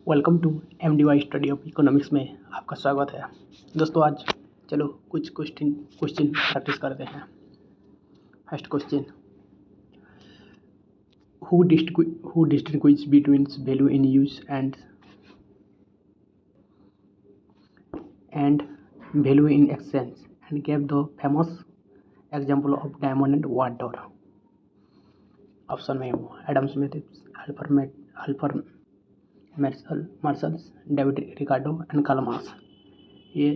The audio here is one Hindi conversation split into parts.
Welcome to MDY study of economics में आपका स्वागत है। दोस्तों आज चलो कुछ क्वेश्चन प्रैक्टिस करते हैं। First question, who distinguish between value in use and value in exchange and gave the famous example of diamond and water. Option में Adam Smith, Alfred Marshall, David Ricardo and Karl Marx. ये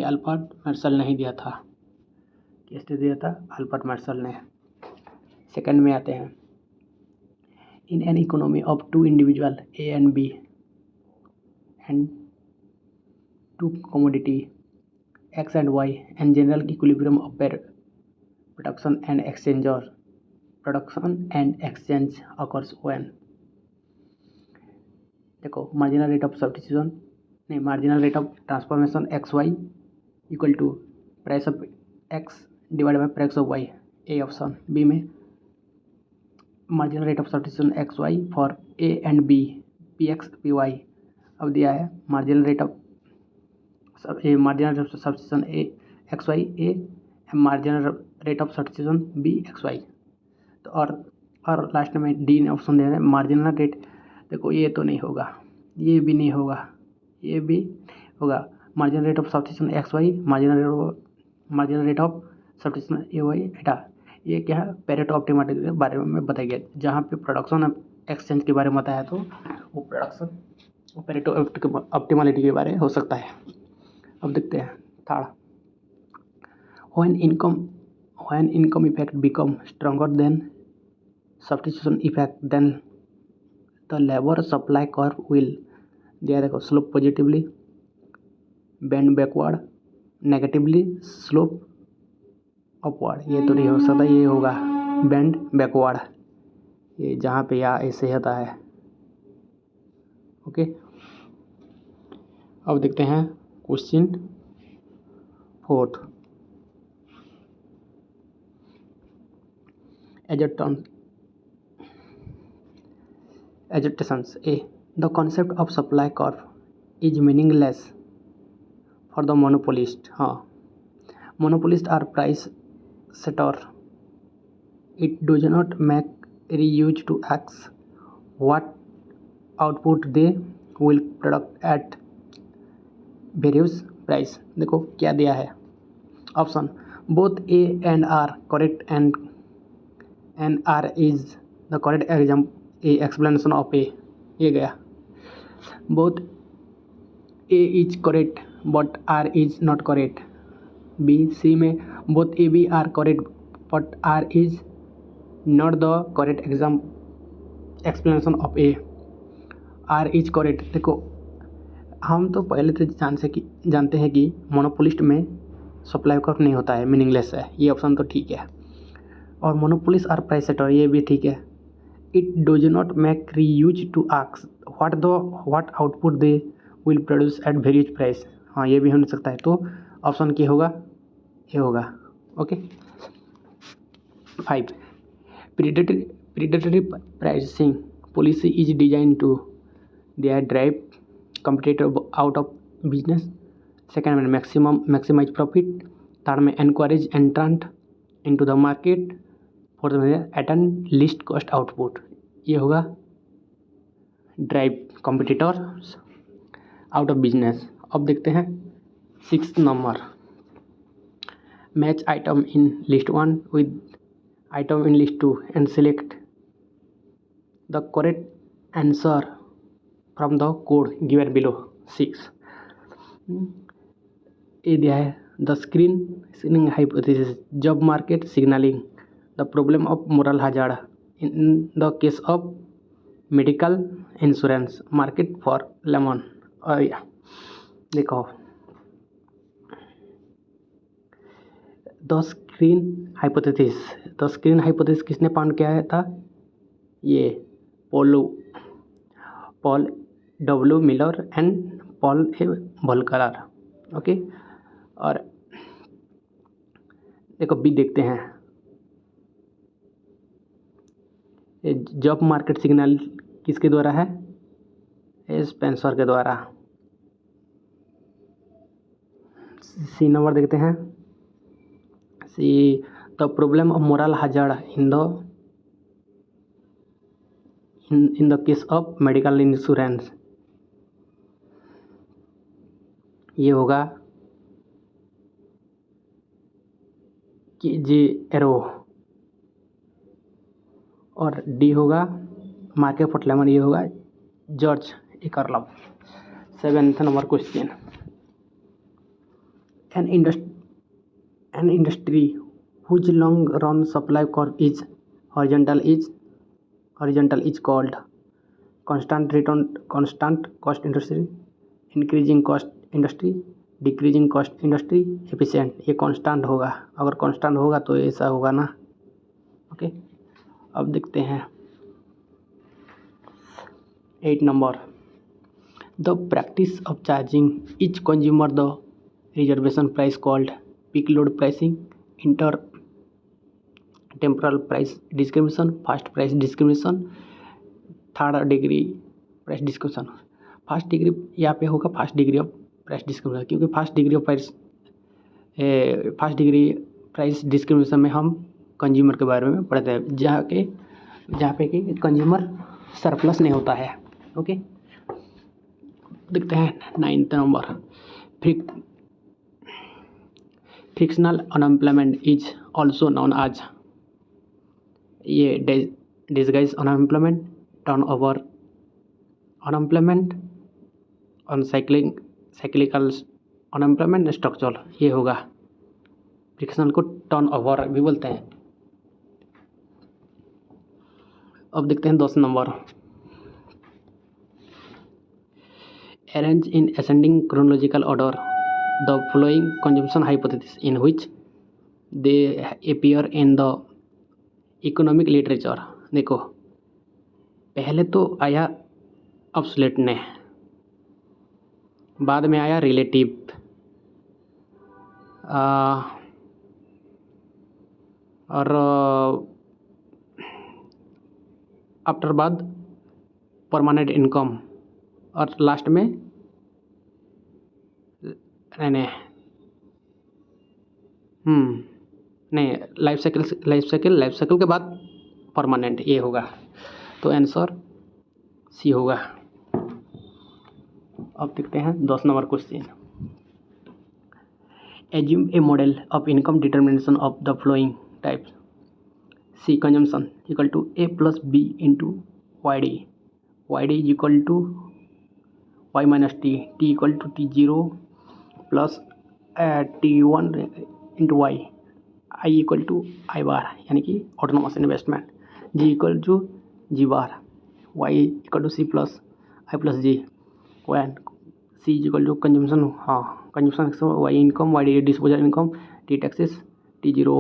अल्फ्रेड मार्शल नहीं दिया था, किसने दिया था? अल्फ्रेड मार्शल ने। सेकंड में आते हैं, in an economy of two individual A and B and two commodity X and Y and general equilibrium of production and exchange occurs when. देखो, मार्जिनल रेट ऑफ सब्स्टिट्यूशन नहीं, marginal rate of transformation X Y equal to price of X divide by price of Y, A option. B में marginal rate of substitution X Y for A and B, P X P Y. अब दिया है marginal rate of substitution A X Y A, marginal rate of substitution B X Y. तो और लास्ट में डी ऑप्शन दे रहे हैं मार्जिनल रेट। देखो ये तो नहीं होगा, ये भी नहीं होगा, ये भी होगा। Marginal rate of substitution X Y, marginal rate of substitution A Y eta. ये क्या है? पेरेटो ऑप्टिमलिटी के बारे में बताया गया। जहाँ पे प्रोडक्शन एक्सचेंज के बारे में बताया तो वो पेरेटो ऑप्टिमलिटी के बारे हो सकता है। अब देखते हैं third, when income effect become stronger then substitution effect then the labor supply curve will दिया देखो slope positively, bend backward, negatively, slope upward। ये तो नहीं हो सकता, ये होगा bend backward, ये जहाँ पे या ऐसे होता है। ओके, अब देखते हैं question fourth, Agitations. A. The concept of supply curve is meaningless for the monopolist. हाँ, monopolists are price setter. It does not make reuse to ask what output they will product at various price। देखो क्या दिया है option, both A and R correct and R is the correct example explanation of A. ये गया both A is correct but R is not correct. B C में both A B are correct but R is not the correct explanation of A, R is correct. देखो हम तो पहले से जानते हैं कि मोनोपोलिस्ट में सप्लाई कर्व नहीं होता है, मीनिंगलेस है। ये ऑप्शन तो ठीक है। और मोनोपोलिस्ट आर प्राइस सेटर, ये भी ठीक है। It does not make reuse to ask what output they will produce at various price। हाँ, ये भी हो सकता है। तो ऑप्शन क्या होगा? ये होगा। Okay, 5. Predatory pricing policy is designed to drive competitor out of business। Second में maximize profit। थर्ड में encourage entrant into the market। Fourth में अटेंड लिस्ट कॉस्ट आउटपुट। ये होगा drive competitors out of business. अब देखते हैं 6th number, match item in list 1 with item in list 2 and select the correct answer from the code given below. 6 ये दिया है the screening hypothesis, job market signalling, the problem of moral hazard in the case of medical insurance, market for lemon। और देखो द स्क्रीन हाइपोथेसिस किसने फाउंड किया था? ये Paul W Miller and Paul A Volcker. Okay, और देखो बी देखते हैं, जॉब मार्केट सिग्नल किसके द्वारा है? स्पेंसर के द्वारा। सी नंबर देखते हैं। See the problem of moral hazard in the case of medical insurance, ये होगा कि जे एरो, और डी होगा मार्के फुटलेमन, ये होगा George Akerlof. 7th number question, an industry whose long run supply curve is horizontal is called constant cost industry, increasing cost industry, decreasing cost industry, efficient. ये कांस्टेंट होगा, अगर कांस्टेंट होगा तो ऐसा होगा ना। ओके, अब देखते हैं 8 number, the practice of charging etch consumer the reservation price called peak load pricing, inter temporal price discrimination, fast price discrimination, third degree price discrimination. First degree यहाँ पे होगा fast degree of price discrimination, क्योंकि फास्ट डिग्री प्राइस डिस्क्रिमिनेशन में हम कंज्यूमर के बारे में पढ़ते हैं, जहाँ पे कि कंज्यूमर सरप्लस नहीं होता है। ओके, देखते हैं 9th number, frictional unemployment is also known as, ये disguise unemployment, turnover unemployment, cyclical unemployment, structural, ये होगा। फ्रिक्शनल को टर्नओवर भी बोलते हैं। अब देखते हैं 10 number, arrange in ascending chronological order the following consumption hypothesis in which they appear in the economic literature. देखो, पहले तो आया ऑब्सोलेट ने, बाद में आया रिलेटिव, और आफ्टर बाद परमानेंट इनकम, और लास्ट में नहीं लाइफ साइकिल के बाद परमानेंट, ये होगा। तो आंसर सी होगा। अब देखते हैं 10 number question, assume a model of income determination of the following types. C consumption equal to a plus b into Y D, is equal to Y minus T, equal to T0 plus T1 into Y, I equal to I bar, यानी कि autonomous investment, G equal to G bar, Y equal to C plus I plus G, when C equal to consumption, consumption Y income, Y D disposal income, T taxes, T0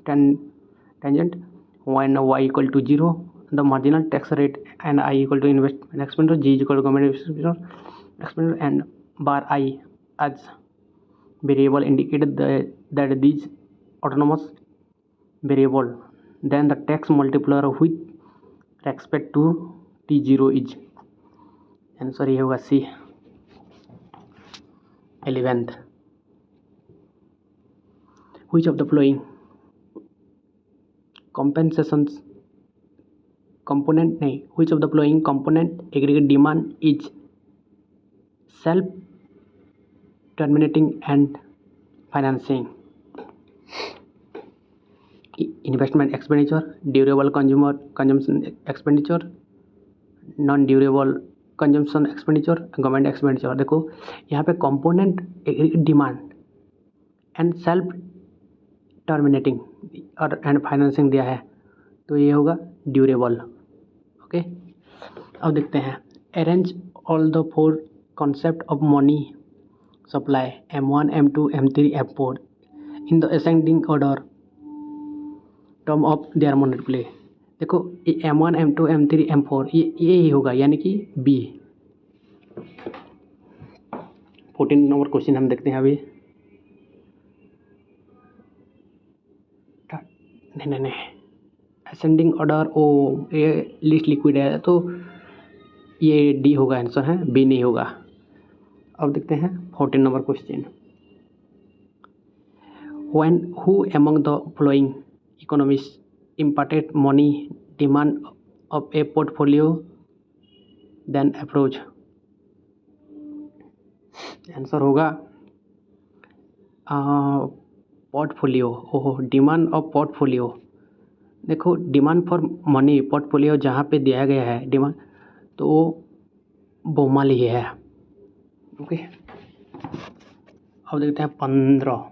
tangent, when y equal to 0 the marginal tax rate, and I equal to investment expenditure, g equal to government expenditure, and bar I as variable indicated that these autonomous variable, then the tax multiplier with respect to T0 is, answer ये होगा सी। 11th, which of the following which of the following component aggregate demand is self terminating and financing? Investment expenditure, durable consumption expenditure, non durable consumption expenditure, government expenditure. देखो यहाँ पे component demand and self terminating और एंड फाइनेंसिंग दिया है, तो ये होगा ड्यूरेबल। ओके, अब देखते हैं, arrange all the 4 concept of money supply M1 M2 M3 M4 in the ascending order term of their multiply. देखो ये M1 M2 M3 M4 ये ही होगा, यानी कि बी। 14 नंबर क्वेश्चन हम देखते हैं अभी। नहीं असेंडिंग ऑर्डर, ओ ये लिस्ट लिक्विड है, तो ये डी होगा आंसर है, बी नहीं होगा। अब देखते हैं 14 number question. When who among the following economists imparted money demand of a portfolio then approach? Answer होगा पोर्टफोलियो। ओहो, डिमांड ऑफ पोर्टफोलियो। देखो, डिमांड फॉर मनी पोर्टफोलियो जहाँ पे दिया गया है डिमांड, तो वो बोमल ही है। ओके, अब देखते हैं 15।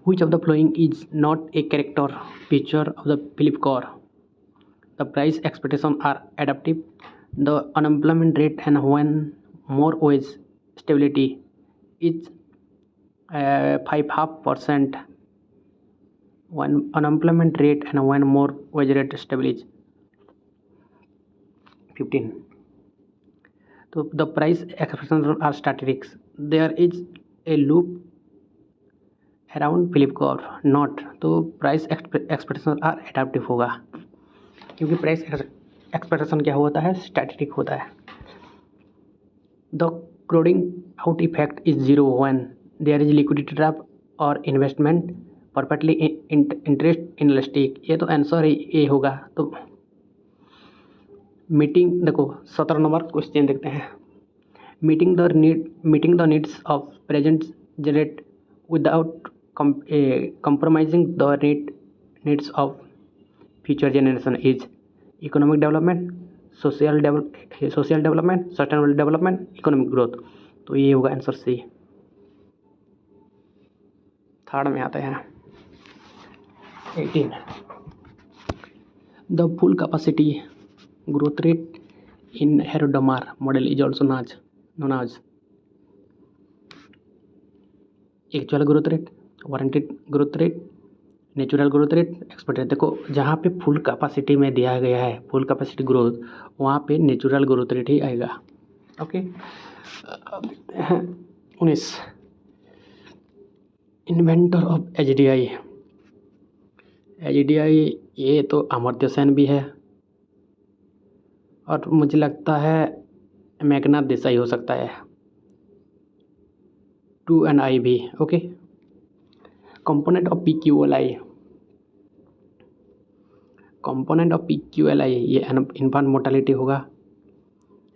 Which of the following is not a character feature of the Flipkart? The price expectations are adaptive. The unemployment rate and when more wage stability is 5.5%. When unemployment rate and when more wage rate stability 15. So the price expectations are static. There is a loop around Flipkart not, तो प्राइस एक्सपेक्टेशन आर एडाप्टिव होगा, क्योंकि प्राइस एक्सपेक्टेशन क्या होता है, स्टैटिक होता है। The crowding out effect is zero when there is liquidity trap और इन्वेस्टमेंट परफेक्टली इंटरेस्ट इनलिस्टिक। ये तो आंसर ये होगा। तो मीटिंग, देखो 17 नंबर क्वेश्चन देखते हैं। Meeting the needs of present generate without compromising the needs of future generation is economic development, social development, sustainable development, economic growth। तो ये होगा आंसर सी। थर्ड में आते हैं 18। The full capacity growth rate in Harrod Domar model is also known as actual growth rate, warranted growth rate, natural growth rate, expected. देखो, जहाँ पे फुल कैपेसिटी में दिया गया है फुल कैपेसिटी ग्रोथ, वहाँ पे नेचुरल ग्रोथ रेट ही आएगा। ओके, अब देखते हैं 19। इन्वेंटर ऑफ एचडीआई, ये तो अमर्त्य सेन भी है और मुझे लगता है मेघनाथ देसाई हो सकता है। 2 and I भी। ओके, कंपोनेंट ऑफ PQLI, ये इन्फेंट मोर्टेलिटी होगा,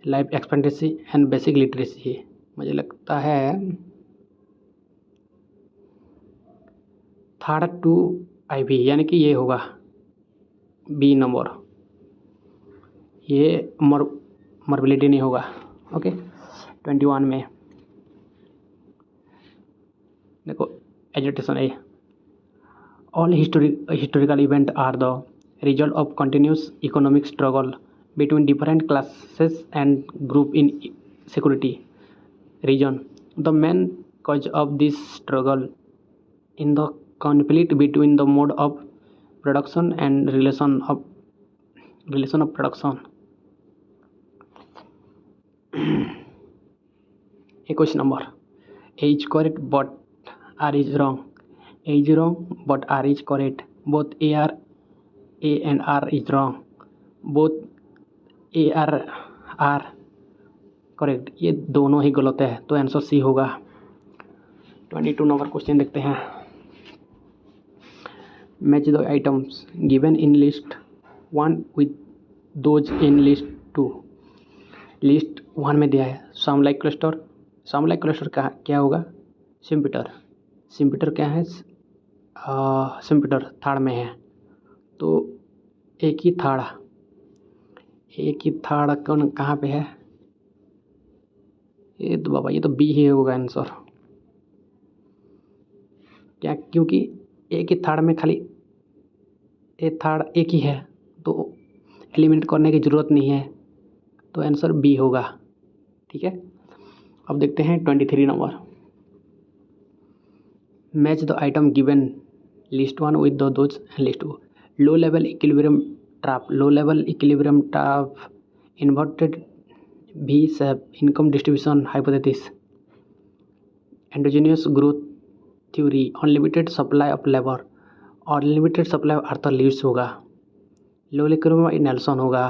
life expectancy and basic literacy. मुझे लगता है 2 IV, यानी कि ये होगा बी नंबर, ये मॉर्बिलिटी नहीं होगा। ओके, 21 में देखो एजुटेशन है। All historical event are the result of continuous economic struggle between different classes and group in security reason. The main cause of this struggle in the conflict between the mode of production and relation of production. Question number A is correct but R is wrong. A is wrong but R is correct. Both A and R is wrong. Both A are correct. ये दोनों ही गलत है, तो आंसर सी होगा। 22 नंबर क्वेश्चन देखते हैं। Match the items given in list 1 with those in list 2। List 1 में दिया है सामलाइक क्लस्टर। सामलाइक क्लस्टर का क्या होगा, सिम्पिटर क्या है, सिम्पिटर थर्ड में है, तो एक ही थाड़ कौन कहाँ पे है, ये तो बाबा, ये तो बी ही होगा आंसर। क्या, क्योंकि एक ही थाड़ में खाली एक थाड़ एक ही है, तो एलिमिनेट करने की ज़रूरत नहीं है, तो आंसर बी होगा। ठीक है, अब देखते हैं 23 number. Match the item given list 1 with the those and list 2। Low level equilibrium trap inverted V shape income distribution hypothesis, endogenous growth theory, unlimited supply of labor और limited supply of Arthur Lewis होगा। लो इक्विलिब्रियम नेल्सन होगा।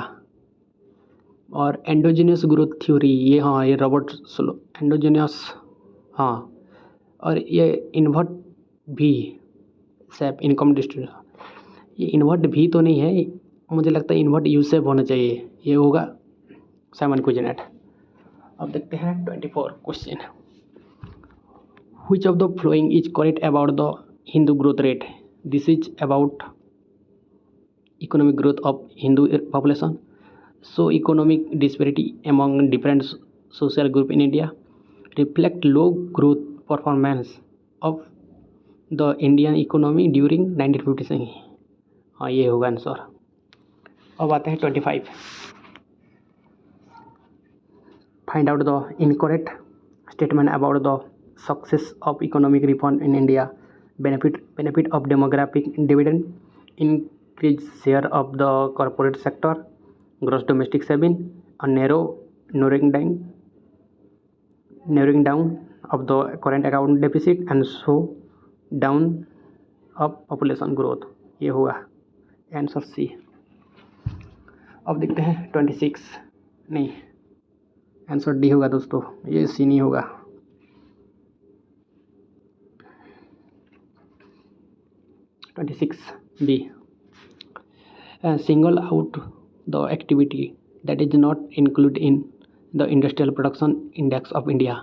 और एंडोजीनियस ग्रोथ थ्योरी, ये हाँ ये रॉबर्ट स्लो एंडोजीनियस, हाँ। और ये इन्वर्ट भी सेप इनकम डिस्ट्रीब्यूशन, ये इन्वर्ट भी तो नहीं है, मुझे लगता है इन्वर्ट यू सेप होना चाहिए, ये होगा साइमन कुजनेट। अब देखते हैं 24 question, which of the following is correct about the Hindu growth rate? This is about economic growth of Hindu population. So economic disparity among different social group in India reflect low growth performance of the Indian economy during 1950 से। हाँ ये होगा आंसर। अब आते हैं 25, find out the incorrect statement about the success of economic reform in India, benefit of demographic dividend, increased share of the corporate sector, gross domestic saving, a narrowing down of the current account deficit and so down of population growth। ये हुआ आंसर सी। अब देखते हैं 26, नहीं आंसर डी होगा दोस्तों, ये सी नहीं होगा। 26 B, single out the activity that is not included in the industrial production index of India।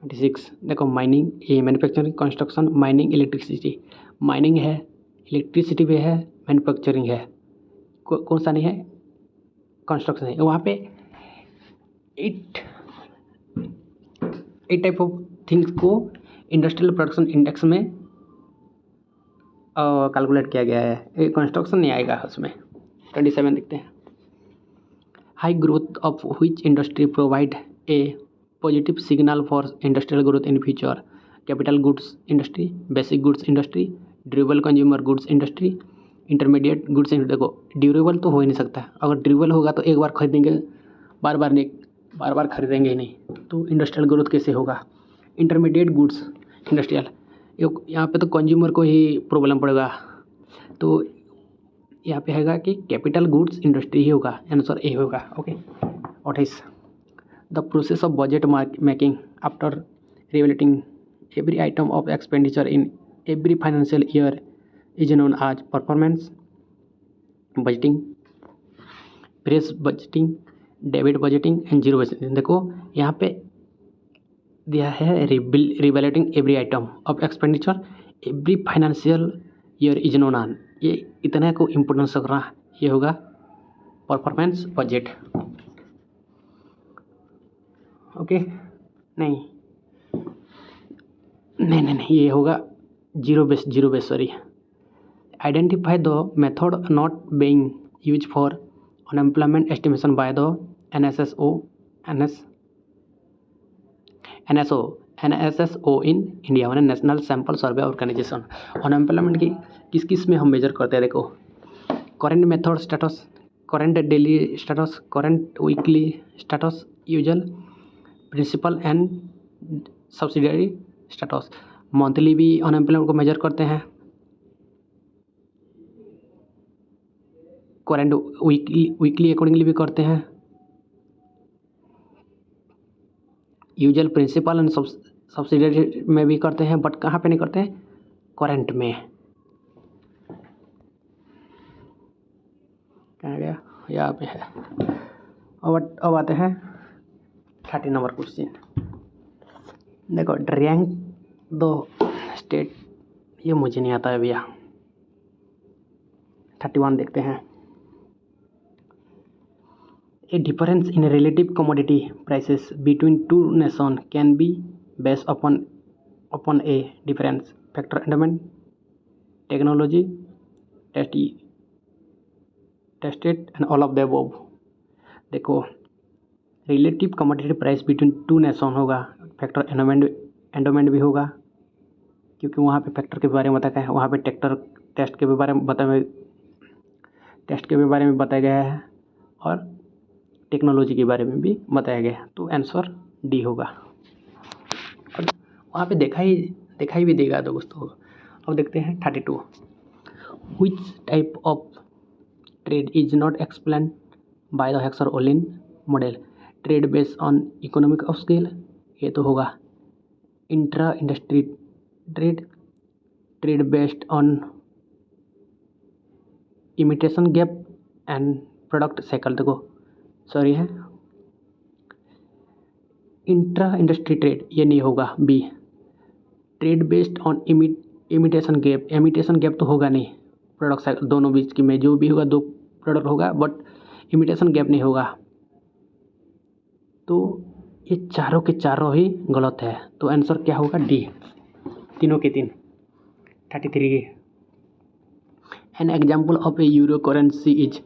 26 देखो, माइनिंग, ये manufacturing, construction, mining, electricity. Mining है, इलेक्ट्रिसिटी भी है, मैन्युफैक्चरिंग है, कौन सा नहीं है? कंस्ट्रक्शन है। वहाँ पे एट टाइप ऑफ थिंग्स को इंडस्ट्रियल प्रोडक्शन इंडेक्स में कैलकुलेट किया गया है, कंस्ट्रक्शन नहीं आएगा उसमें। 27 देखते हैं, high growth of which industry provide a positive signal for industrial growth in future? Capital goods industry, basic goods industry, durable consumer goods industry, intermediate goods industry. देखो ड्यूरेबल तो हो ही नहीं सकता, अगर ड्यूरेबल होगा तो एक बार खरीदेंगे, बार बार खरीदेंगे ही नहीं, तो इंडस्ट्रियल ग्रोथ कैसे होगा? इंटरमीडिएट गुड्स इंडस्ट्रियल, यहाँ पे तो कंज्यूमर को ही प्रॉब्लम पड़ेगा, तो यहाँ पे हैगा कि कैपिटल गुड्स इंडस्ट्री ही होगा, आंसर ए होगा। Okay 28, the process of budget making after revaluating every item of expenditure in every financial year is known as performance budgeting, fresh budgeting, debit budgeting and zero budgeting. देखो यहाँ पे दिया है revaluating every item of expenditure every financial year is known on, ये इतना को इम्पोर्टेंस रखना, ये होगा परफॉर्मेंस बजट। ओके नहीं, ये होगा zero base sorry. Identify the method not being use for unemployment estimation by the NSSO in India, मैंने national sample survey organisation. Unemployment की किस में हम मेजर करते हैं? देखो current method status, current daily status, current weekly status, usual principal and subsidiary status. Monthly भी अनएम्प्लॉयमेंट को मेजर करते हैं, करेंट वीकली अकॉर्डिंगली भी करते हैं, यूजुअल प्रिंसिपल एंड सब्सिडियरी में भी करते हैं, बट कहाँ पे नहीं करते हैं? करेंट में। कहाँ गया? यहाँ पे है। अब आते हैं 30 नंबर क्वेश्चन। देखो रैंक दो स्टेट, ये मुझे नहीं आता है भैया। 31 देखते हैं, A difference in relative commodity prices between two nations can be based upon a difference factor endowment, technology, tested and all of the above। देखो relative commodity price between two nation होगा, फैक्टर एंडोमेंट भी होगा, क्योंकि वहाँ पे फैक्टर के बारे में बताया गया है, वहाँ पे टेस्ट के बारे में बताया गया है, और टेक्नोलॉजी के बारे में भी बताया गया है, तो आंसर डी होगा। और वहाँ पे दिखाई भी देगा दोस्तों। अब देखते हैं 32, which type of trade is not explain by the Heckscher Ohlin model. Trade based on economic of scale, ये तो होगा। Intra industry trade, trade based on imitation gap and product cycle, देखो सॉरी है इंट्रा इंडस्ट्री ट्रेड, ये नहीं होगा। B, trade based on imitation gap, imitation gap तो होगा नहीं, प्रोडक्ट साइकिल दोनों बीच की में जो भी होगा दो प्रोडक्ट होगा, बट इमिटेशन गैप नहीं होगा। तो ये चारों के चारों ही गलत है, तो आंसर क्या होगा? डी, तीनों के तीन। 33 an example of A euro currency is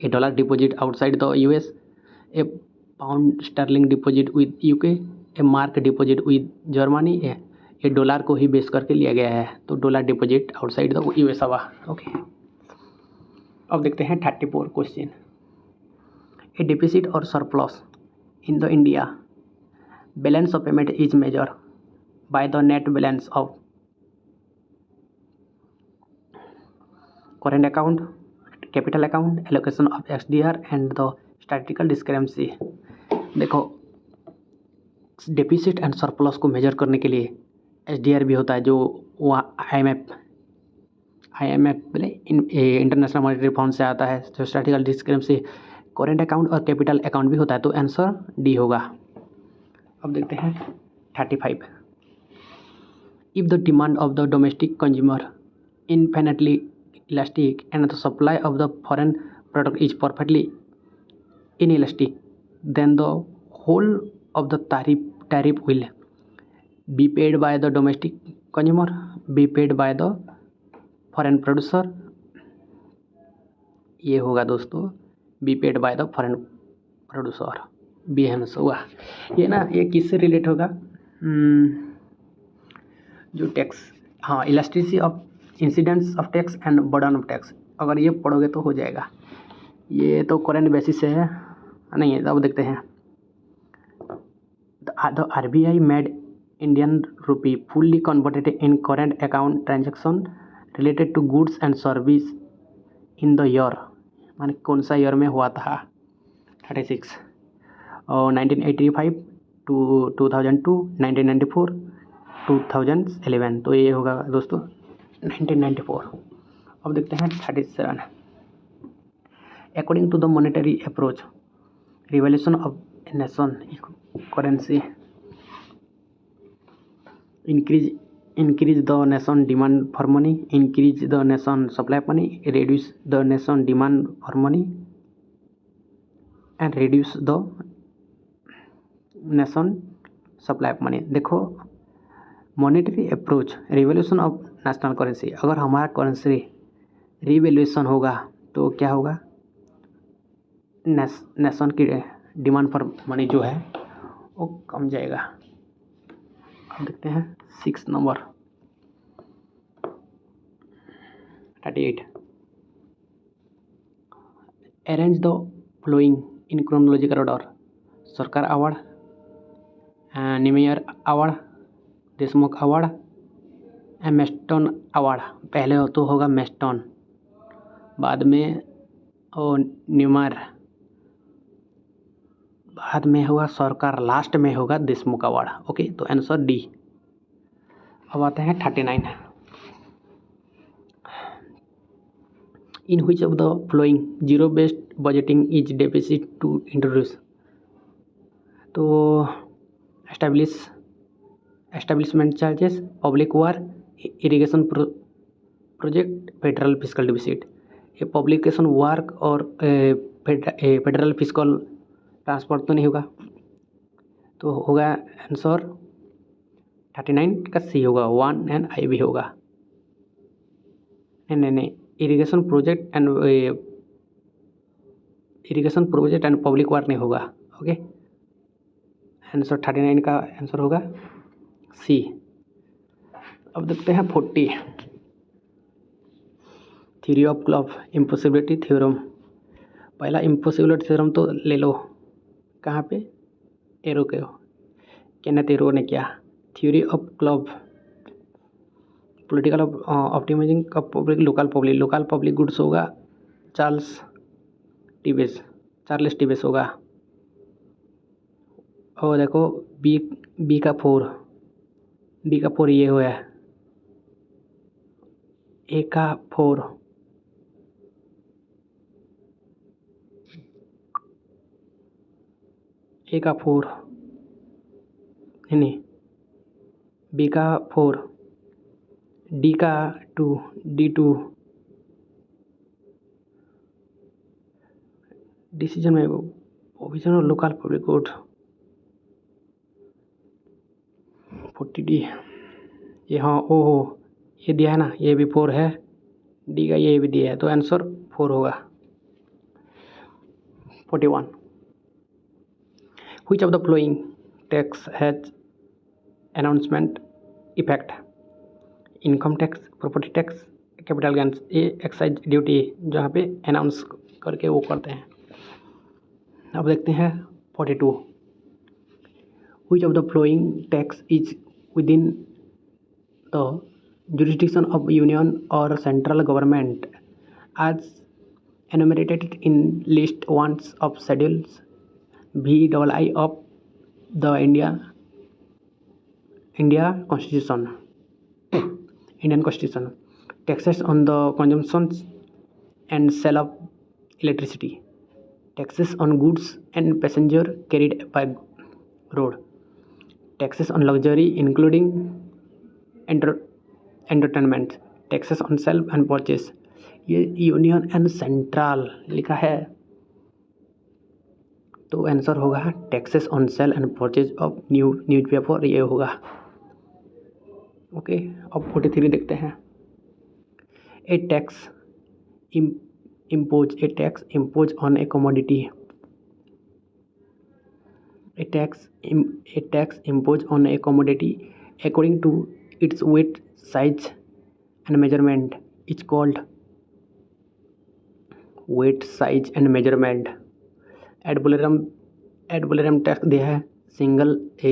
A dollar deposit outside the US, A pound sterling deposit with UK, A mark deposit with Germany. ये डॉलर को ही बेस करके लिया गया है, तो dollar deposit outside the US हुआ। ओके, अब देखते हैं 34 क्वेश्चन। ए डिफिसिट और surplus in the India balance of payment is measure by the net balance of current account, capital account, allocation of XDR and the statistical discrepancy। देखो, डेफिसिट एंड सरप्लस को मेजर करने के लिए SDR भी होता है, जो वहाँ IMF इंटरनेशनल मॉनेटरी फंड से आता है, जो स्टैटिस्टिकल डिस्क्रिपेंसी। करेंट अकाउंट और कैपिटल अकाउंट भी होता है, तो आंसर डी होगा। अब देखते हैं 35। If the demand of the domestic consumer infinitely elastic and the supply of the foreign product is perfectly inelastic, then the whole of the tariff will be paid by the domestic consumer, be paid by the foreign producer। ये होगा दोस्तों be paid by the foreign producer, B answer हुआ। ये ना, ये किससे रिलेट होगा? जो टैक्स, हाँ, elasticity of incidence of tax and burden of tax, अगर ये पढ़ोगे तो हो जाएगा। ये तो करेंट बेसिस से है नहीं है। अब देखते हैं the RBI made Indian rupee fully converted in current account transaction related to goods and service in the year, माने कौन सा ईयर में हुआ था? 36 और 1985 टू 2002, 1994, 2011, तो ये होगा दोस्तों 1994। अब देखते हैं 37। According to the monetary approach revolution of nation currency increase the nation demand for money, increase the nation supply of money, reduce the nation demand for money and reduce the nation supply of money। देखो, monetary approach revolution of national currency, अगर हमारा करेंसी रिवैल्यूएशन होगा तो क्या होगा? नेशन की डिमांड फॉर मनी जो है वो कम जाएगा। अब देखते हैं 6 number 38। Arrange the following in chronological order: Sarkar award, Niemeyer award, Deshmukh award, Meston award. पहले तो होगा मेस्टन, बाद में और न्यूमर, बाद में होगा सरकार, लास्ट में होगा देशमुख अवार्ड। ओके, तो आंसर डी। अब आते हैं 39। In which of the following zero based budgeting is deficit to introduce? तो एस्टेब्लिशमेंट चार्जेस, पब्लिक वार, irrigation project, federal fiscal deficit. ये पब्लिकेशन वर्क और फेडरल फिस्कल ट्रांसपोर्ट तो नहीं होगा, तो होगा आंसर 39 का सी होगा, 1 एंड आई भी होगा। नहीं, इरिगेशन प्रोजेक्ट एंड पब्लिक वार नहीं होगा। ओके, आंसर 39 का आंसर होगा सी। अब देखते हैं 40। Theory of club impossibility theorem. पहला इम्पॉसिबिलिटी थ्योरम तो ले लो, कहाँ पे? एरो के केनेथ एरो ने किया। Theory of club political optimising का पब्लिक लोकल पब्लिक गुड्स होगा चार्ल्स टिबेस होगा। और देखो बी का फोर ये हुआ है। ए का फोर नहीं, बी का 4, डी का 2, D2 डिसीजन में प्रोविजन और लोकल पब्लिक गुड 40D ये हाँ ओहो ये दिया है ना, ये भी 4 है, डी का ये भी दिया है, तो आंसर 4 होगा। 41 Which of the following tax has announcement effect? Income tax, property tax, capital gains. ये एक्साइज ड्यूटी जहाँ पे अनाउंस करके वो करते हैं। अब देखते हैं 42 Which of the following tax is within the jurisdiction of union or central government as enumerated in list 1 of schedules VII of the Indian Constitution. Taxes on the consumption and sale of electricity. Taxes on goods and passenger carried by road. Taxes on luxury including entertainment. Taxes on sale and purchase. ये यूनियन एंड सेंट्रल लिखा है, तो आंसर होगा taxes on sale and purchase of newspaper, ये होगा। ओके, अब 43 देखते हैं। A tax impose on a commodity. A tax imposed on a commodity according to its weight, size and measurement is called weight, size and measurement. ad valorem tax दिया है,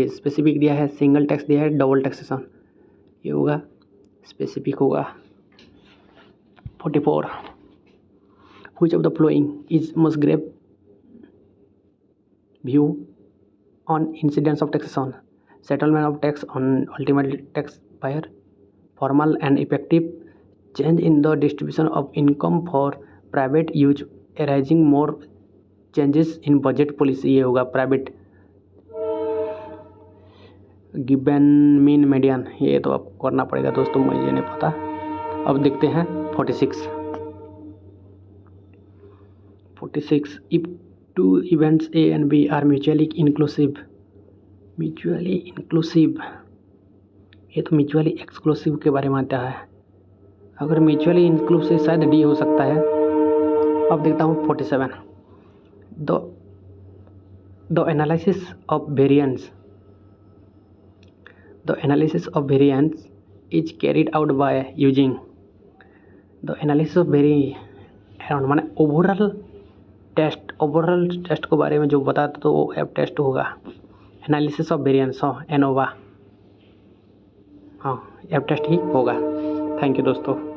स्पेसिफिक दिया है, सिंगल टैक्स दिया है, डबल टैक्सेशन, ये होगा स्पेसिफिक होगा। 44 Which of the following is Musgrave view on incidence of taxation? Settlement of tax on ultimate taxpayer, formal and effective change in the distribution of income for private use arising more changes in budget policy, ये होगा प्राइवेट। गिवन मीन मीडियन, ये तो आपको करना पड़ेगा दोस्तों, मुझे नहीं पता। अब देखते हैं 46 If two events A and B are mutually inclusive, ये तो म्यूचुअली एक्सक्लूसिव के बारे में आता है। अगर म्यूचुअली इंक्लूसिव शायद डी हो सकता है। अब देखता हूँ 47 The analysis of variance is carried out by using the analysis of variance माने ओवरऑल टेस्ट के बारे में जो बताता तो वो एप टेस्ट होगा। एनालिसिस ऑफ वेरिएंस, हाँ एनोवा, हाँ एप टेस्ट ही होगा। थैंक यू दोस्तों।